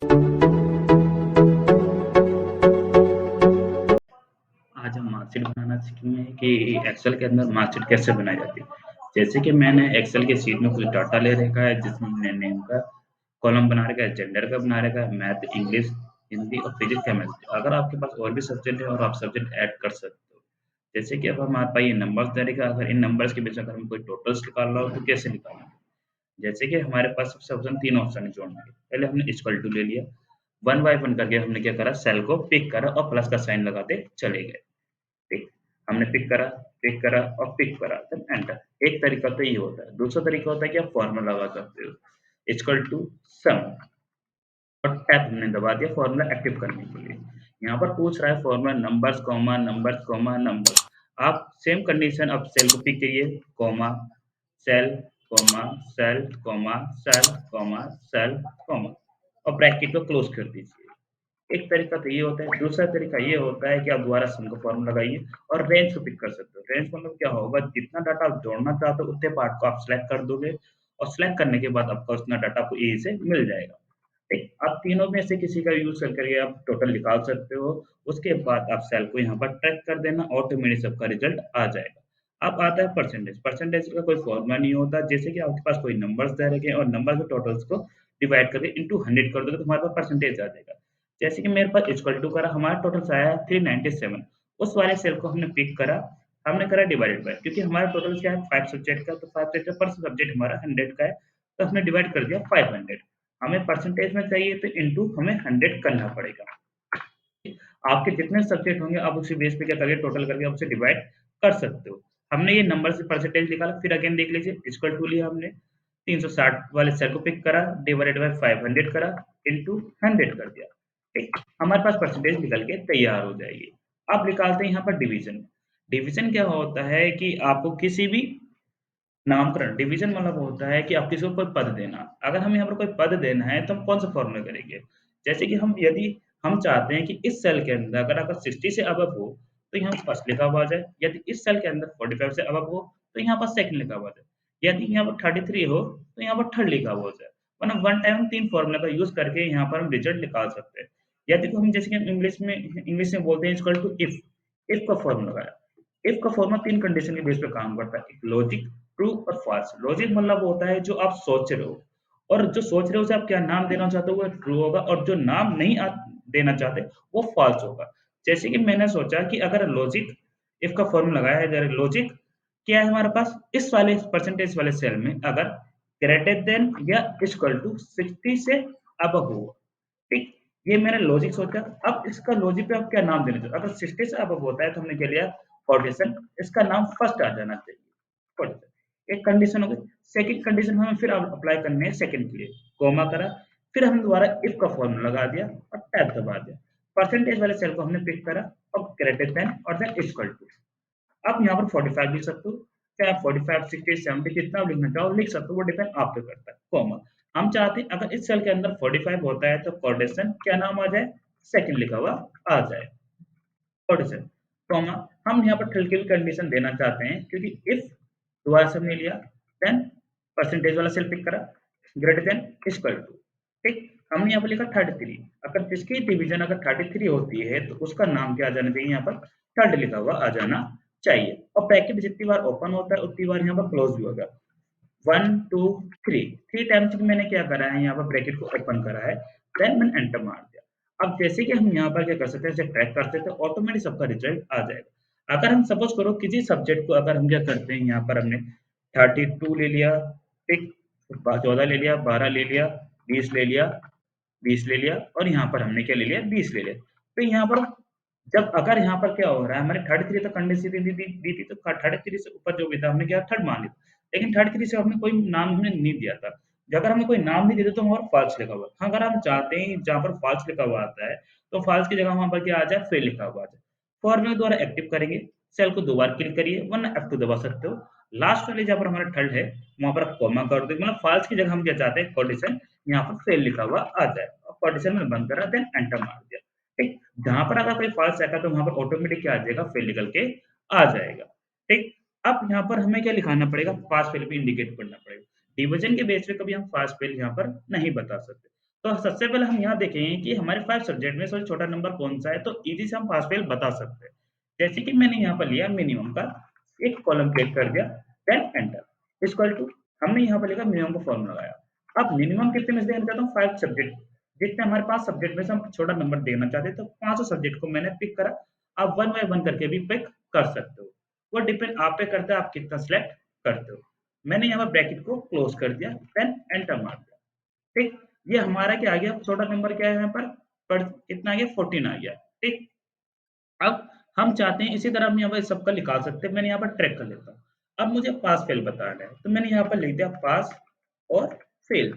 आज हम मार्कशीट बनाना सीखेंगे कि एक्सेल के अंदर मार्कशीट कैसे बनाई जाती है। जैसे कि मैंने एक्सेल की शीट में कुछ डाटा ले रखा है जिसमें हमने नेम का कॉलम बना रखा है, जेंडर का बना रखा है, मैथ, इंग्लिश, हिंदी और फिजिक्स, केमिस्ट्री। अगर आपके पास और भी सब्जेक्ट है और आप सब्जेक्ट ऐड कर सकते हो। जैसे कि अब हमारे पास ये नंबर्स दे रखा है, अगर इन नंबर्स के बीच में अगर हमें कोई टोटल्स निकालना हो तो कैसे निकालना है? जैसे कि हमारे पास सबसे ऑप्शन 3 ऑप्शन है जोड़ने के। पहले हमने इक्वल टू ले लिया, 1 बाय 1 करके हमने क्या करा सेल को पिक करा और प्लस का साइन लगाते चले गए। ठीक, हमने पिक करा और पिक करा देन एंटर। एक तरीका तो ये होता है। दूसरा तरीका होता है कि आप फॉर्मूला लगा सकते हो इक्वल टू सम और टैब हमने दबा दिया फॉर्मूला एक्टिव करने के लिए। यहाँ पर पूछ रहा है फॉर्मूला नंबर्स। आप सेम कंडीशन अब सेल को पिक करिए, comma cell, comma cell, comma cell, comma cell, comma और ब्रैकेट को क्लोज कर दीजिए। एक तरीका तो ये होता है, दूसरा तरीका ये होता है कि आप दोबारा सम का फॉर्मूला लगाइए और रेंज को पिक कर सकते हो। रेंज मतलब क्या होगा, जितना डाटा आप जोड़ना चाहते हो उतने पार्ट को आप सिलेक्ट कर दोगे और सिलेक्ट करने के बाद आपका उतना डाटा आपको ईज़ी से मिल जाएगा। ठीक, आप तीनों में से किसी का यूज़ करके आप टोटल निकाल सकते हो। उसके बाद आप सेल को यहाँ पर ट्रैक कर देना, ऑटोमेटिक सबका रिजल्ट आ जाएगा। अब आता है परसेंटेज। परसेंटेज का कोई फॉर्मूला नहीं होता। जैसे कि आपके पास कोई नंबर्स दे रखे हैं और नंबर के टोटल्स को डिवाइड करके इंटू 100 कर दोगे तो हमारे पास परसेंटेज आ जाएगा। जैसे कि मेरे पास इक्वल टू करा, हमारा टोटल आया है 397। उस वाले सेल को हमने पिक करा, हमने करा डिवाइडेड बाय, क्योंकि हमारा टोटल क्या है 5 सब्जेक्ट का, तो 5 सब्जेक्ट पर सब्जेक्ट हमारा 100 का है, तो हमने डिवाइड कर दिया 500। हमें परसेंटेज में चाहिए तो इंटू हमें 100 करना पड़ेगा। आपके जितने सब्जेक्ट होंगे आप उसी बेस पे क्या करिए टोटल करके आप उसे डिवाइड कर सकते हो। हमने ये नंबर से परसेंटेज निकाला, फिर अगेन देख लीजिए इक्वल टू लिया हमने, 360 वाले सेल को पिक करा, डिवाइडेड बाय 500 करा, इंटू 100 कर दिया। ठीक, हमारे पास परसेंटेज निकल के तैयार हो जाएगी। अब निकालते हैं यहाँ पर डिवीजन। डिवीजन क्या होता है कि आपको किसी भी नामकरण, डिवीजन मतलब होता है कि आप किसी को कोई पद देना। अगर हमें यहाँ पर कोई पद देना है तो हम कौन सा फॉर्मूला करेंगे? जैसे कि हम यदि हम चाहते हैं कि इस सेल के अंदर अगर 60 से अबव हो तो यहाँ फर्स्ट लिखा हुआ आ जाए। यदि इस सेल के अंदर 45 से अबव हो तो यहाँ पर सेकंड लिखा हुआ आ जाए। यदि यहाँ पर 33 हो तो यहाँ पर थर्ड लिखा हुआ हो जाए। मतलब वन टाइम हम 3 फॉर्मूला का यूज़ करके यहाँ पर हम रिजल्ट निकाल सकते हैं। यदि को हम जैसे कि हम इंग्लिश में बोलते हैं इक्वल टू इफ। इफ का फॉर्मूला लगाया। इफ का फॉर्मूला 3 कंडीशन के बेस पे काम करता है। एक लॉजिक, ट्रू और फॉल्स। लॉजिक मतलब होता है जो आप सोच रहे हो और जो सोच रहे हो उसे आप क्या नाम देना चाहते हो वो ट्रू होगा और जो नाम नहीं आप देना चाहते वो फॉल्स होगा। जैसे कि मैंने सोचा कि अगर लॉजिक इफ का फॉर्मूला लगाया है, अगर लॉजिक क्या है हमारे पास इस वाले परसेंटेज वाले सेल में अगर ग्रेटर देन या इक्वल टू 60 से अबव हो। ठीक, ये मैंने लॉजिक सोचा। अब इसका लॉजिक पे आप क्या नाम देना चाहते हो? अगर 60 से अबव होता है तो हमने क्या लिया कोटेशन, इसका नाम फर्स्ट आ जाना चाहिए। कोटेशन एक कंडीशन हो गई। सेकंड कंडीशन हमें फिर अब अप्लाई करनी है सेकंड के लिए, कॉमा करा, फिर हमने दोबारा इफ का फॉर्मूला लगा दिया और टैब दबा दिया। परसेंटेज वाले सेल को हमने पिक करा और ग्रेटर देन और देन इक्वल टू। आप यहाँ पर 45 लिख सकते हो, चाहे आप 45, 60, 70 जितना भी लिखना चाहो लिख सकते हो, वो डिपेंड आप पे करता है। कॉमा, हम चाहते हैं अगर इस सेल के अंदर 45 होता है तो कोटेशन क्या नाम आ जाए, सेकंड लिखा हुआ आ जाए। कोटेशन, कॉमा, हम यहाँ पर थर्ड की भी कंडीशन देना चाहते हैं क्योंकि इफ दोबारा से हमने लिया, देन परसेंटेज वाला सेल पिक करा, ग्रेटर देन इक्वल टू। ठीक, हमने यहाँ पर लिखा 33। अगर इसकी डिवीजन अगर 33 होती है तो उसका नाम क्या आ जाना चाहिए, यहाँ पर थर्ड लिखा हुआ आ जाना चाहिए। और ब्रैकेट जितनी बार ओपन होता है उतनी बार यहाँ पर क्लोज भी होगा। 1 2 3 3 टाइम्स मैंने क्या करा है, यहाँ पर ब्रैकेट को ओपन करा है, देन मैंने एंटर मार दिया। अब जैसे कि हम यहाँ पर क्या कर सकते हैं, जब ट्रैक करते हैं तो ऑटोमेटिक सबका रिजल्ट आ जाएगा। अगर हम सपोज करो किसी सब्जेक्ट को अगर हम क्या करते हैं, यहाँ पर हमने 32 ले लिया, ठीक, 14 ले लिया, 12 ले लिया, 20 ले लिया, 20 ले लिया और यहाँ पर हमने क्या ले लिया 20 ले लिया। तो यहाँ पर जब अगर यहाँ पर क्या हो रहा है, हमने 33 तो कंडीशन दी थी तो 33 से ऊपर जो भी था हमने क्या थर्ड मान लिया, लेकिन 33 से हमने कोई नाम हमने नहीं दिया था। अगर हमें कोई नाम नहीं देते तो वहाँ पर फॉल्स लिखा हुआ है। हाँ, अगर हम चाहते हैं जहाँ पर फॉल्स लिखा हुआ आता है तो फॉल्स की जगह वहाँ पर क्या आ जाए फेल लिखा हुआ आ जाए। फॉर्मूला द्वारा एक्टिव करेंगे, सेल को 2 बार क्लिक करिए वरना F2 दबा सकते हो। लास्ट वाले जहाँ पर हमारा थर्ड है वहाँ पर आप कॉमा कर दो, मतलब फॉल्स की जगह हम क्या चाहते हैं कंडीशन यहाँ पर फेल लिखा हुआ आ जाए और कंडीशन में बंद करा देन एंटर मार दिया। ठीक, जहाँ पर अगर कोई फॉल्स आएगा तो वहाँ पर ऑटोमेटिक क्या आ जाएगा फेल निकल के आ जाएगा। ठीक, अब यहाँ पर हमें क्या लिखाना पड़ेगा, पास फेल भी इंडिकेट करना पड़ेगा। डिवीजन के बेस पे कभी हम पास फेल यहाँ पर नहीं बता सकते। तो सबसे पहले हम यहाँ देखेंगे कि हमारे 5 सब्जेक्ट में सबसे छोटा नंबर कौन-सा है, तो इजी से हम पास फेल बता सकते हैं। जैसे कि मैंने यहाँ पर लिया मिनिमम का एक कॉलम क्रिएट कर दिया, देन एंटर इक्वल टू हमने यहाँ पर लिखा मिनिमम का फॉर्मूला लगाया। अब मिनिमम कितने में से देना चाहता हूँ 5 सब्जेक्ट जितने हमारे पास सब्जेक्ट में से हम छोटा नंबर देना चाहते हैं, तो पाँचों सब्जेक्ट को मैंने पिक करा। आप वन बाय वन करके भी पिक कर सकते हो। वो डिपेंड आप पे करता है आप कितना सिलेक्ट करते हो। मैंने यहाँ पर ब्रैकेट को क्लोज कर दिया, देन एंटर मार दिया। ठीक, ये हमारा क्या आ गया छोटा नंबर क्या है यहाँ पर कितना आ गया 14 आ गया। ठीक, अब हम चाहते हैं इसी तरह हम यहाँ पर सबका निकाल सकते हैं। मैंने यहाँ पर ट्रैक कर लेता हूँ। अब मुझे पास फेल बताना है, तो मैंने यहाँ पर लिख दिया पास और फेल।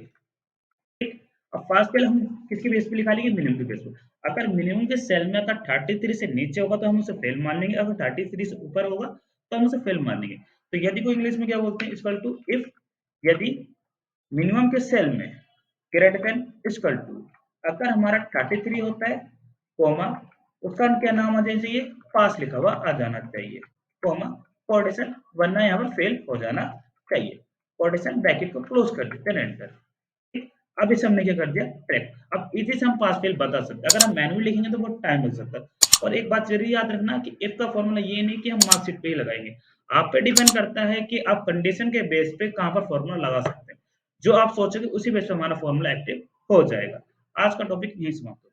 ठीक, अब पास फेल हम किसके बेस पे निकालेंगे मिनिमम के बेस पे। अगर मिनिमम के सेल में अगर 33 से नीचे होगा तो हम उसे फेल मान लेंगे, अगर 33 से ऊपर होगा तो हम उसे फेल मान लेंगे। तो यदि को इंग्लिश में क्या बोलते हैं इक्वल टू इफ यदि मिनिमम के सेल में ग्रेटर देन इक्वल टू अगर हमारा 33 होता है कॉमा उसका क्या नाम आ जाना चाहिए पास लिखा हुआ आ जाना चाहिए कॉमा कोटेशन वरना यहाँ पर फेल हो जाना चाहिए। कोटेशन ब्रैकेट को क्लोज कर देते हैं एंटर। ठीक, अब इसे हमने क्या कर दिया ट्रैक। अब इसी से हम पास फेल बता सकते हैं। अगर हम मैनुअली लिखेंगे तो बहुत टाइम लग सकता है। और एक बात जरूर याद रखना कि इफ का फॉर्मूला ये नहीं कि हम मार्कशीट पे ही लगाएंगे। आप पे डिपेंड करता है कि आप कंडीशन के बेस पे कहाँ पर फॉर्मूला लगा सकते हैं। जो आप सोचोगे उसी बेस पे हमारा फॉर्मूला एक्टिव हो जाएगा। आज का टॉपिक यही समाप्त होता है।